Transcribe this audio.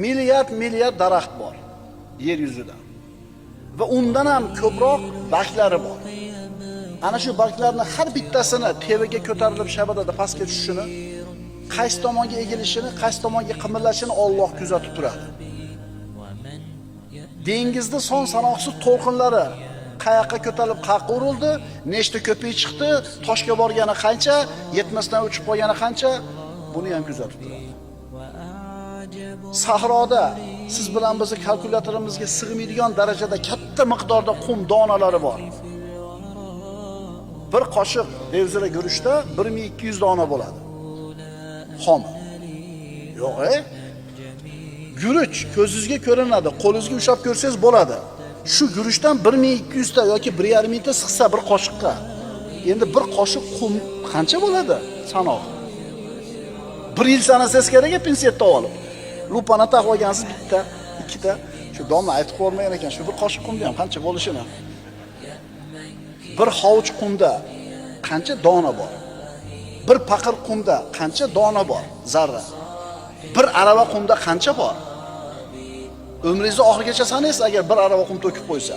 milliard daraxt bor yer yuzida. Va undan ham ko'proq barglari bor. Ana shu barglarning har bittasini tevaga ko'tarilib shabadada pastga tushishini, qaysi tomonga egilishini, qaysi tomonga qimirlashini Alloh kuzatib turadi. Dengizda son sanoqsiz to'lqinlari qayoqqa ko'tarilib qayerga urildi, nechta ko'pik chiqdi, toshga borgani qancha, yetmasdan uchib qolgani qancha, buni ham kuzatib turadi. Sahroda siz bilan bizni kalkulyatorimizga sig'maydigan darajada katta miqdorda qum donalari bor. Bir qoshiq devzira guruchda 1200 dona bo'ladi. Xom. Yo'q, guruch ko'zingizga ko'rinadi, qo'lingizga ushlab ko'rsangiz bo'ladi. Shu guruchdan 1200 ta yoki 1,5 ta sig'sa bir qoshiqqa. Endi bir qoshiq qum qancha bo'ladi? Sanoq. 1 yil sanasangiz kerak pensiyatda olib. Lupani taqib olgansiz bitta, ikkita. Shu domla aytib ko'rmagan ekan, shu bir qoshiq qumda ham qancha bo'lishini. Bir hovuch qumda qancha dona bor? Bir paqir qumda qancha dona bor? Zarra. Bir arava qumda qancha bor? Umringizni oxirigacha sanaysiz agar bir arava qum to'kib qo'ysa.